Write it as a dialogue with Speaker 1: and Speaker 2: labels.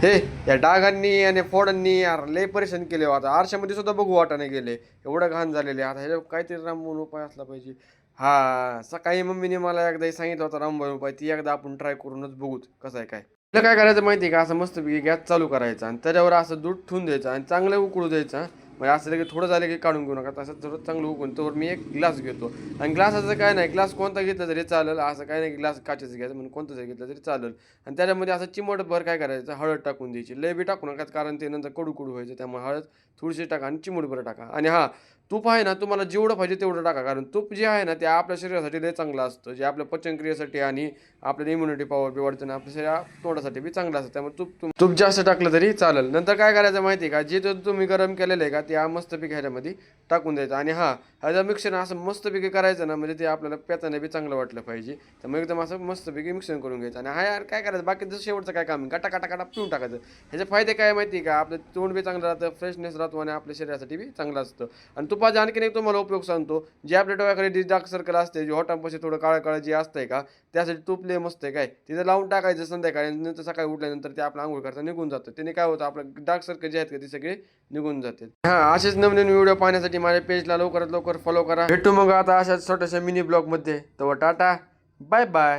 Speaker 1: हे या डागांनी आणि फोडांनी यार लय परेशान केले हो. आता आरशामध्ये सुद्धा बघू वाटाने गेले, एवढं घाण झालेले. आता ह्याच्यावर काहीतरी रामबाण उपाय असला पाहिजे. हा, सकाळी मम्मीने मला एकदा सांगितलं होता रामबाण उपाय, ती एकदा आपण ट्राय करूनच बघूत कसं आहे काय. तिला काय करायचं माहिती आहे का, असं मस्तपैकी गॅस चालू करायचा आणि त्याच्यावर असं दूध ठेवून द्यायचं आणि चांगलं उकळू द्यायचं. म्हणजे असं की थोडं झालं की काढून घेऊ नका, तसं थोडं चांगलं उकळून तर मी एक ग्लास घेतो. आणि ग्लासाचं काय नाही, ग्लास कोणता घेतला तरी चालेल, असं काय नाही ग्लास काचेचं घ्यायचं म्हणून कोणतं जरी घेतलं तरी चालेल. आणि त्याच्यामध्ये असं चिमटभर काय करायचं, हळद टाकून द्यायची. लय बी टाकू नका कारण ते नंतर कडू कडू व्हायचं, त्यामुळे हळद थोडीशी टाका आणि चिमटभर टाका. आणि हां, तूप आहे ना, तुम्हाला जेवढं पाहिजे तेवढं टाका, कारण तूप जे आहे ना ते आपल्या शरीरासाठी लय चांगलं असतं, जे आपल्या पचनक्रियेसाठी आणि आपल्या इम्युनिटी पॉवर बी वाढतं आणि आपल्या शरीरा तोंडासाठी बी चांगलं असतं. त्यामुळे तूप जास्त टाकलं तरी चालेल. नंतर काय करायचं माहिती आहे का, जे तुम्ही गरम केलेलं आहे का ते मस्तपैकी ह्याच्यामध्ये टाकून द्यायचं. आणि हां, ह्याचं मिक्सर असं मस्तपैकी करायचं ना, म्हणजे ते आपल्याला पेताना बी चांगलं वाटलं पाहिजे. त्यामुळे एकदम असं मस्तपैकी मिक्सर करून घ्यायचं. आणि हा यार काय करायचं, बाकीचं शेवटचं काय काम आहे, काटा काटा काटा पिऊन टाकायचं. ह्याचे फायदे काय माहिती आहे का, आपलं तोंड बी चांगलं राहतं, फ्रेशनेस राहतो आणि आपल्या शरीरासाठी बी चांगलं असतं. आणि तुपाचा आणखीन एक तुम्हाला उपयोग सांगतो, जे आपल्या डोळ्याखाली डार्क सर्कल असते, जे होटांपाशी थोडं काळं काळं जे असतंय का, त्यासाठी तूप लय मस्त आहे काय, तिथं लावून टाकायचं संध्याकाळी आणि नंतर सकाळी उठल्यानंतर ते आपलं आंघोळ करता निघून जातं. त्याने काय होतं, आपलं डार्क सर्कल जे आहेत का ते सगळे निघून जाते. हां, असेच नवीन व्हिडिओ पाहण्यासाठी माझ्या पेजला लवकरात लवकर फॉलो करा. भेटू मग आता अशाच छोट्याशा मिनी ब्लॉगमध्ये. तर टाटा, बाय बाय.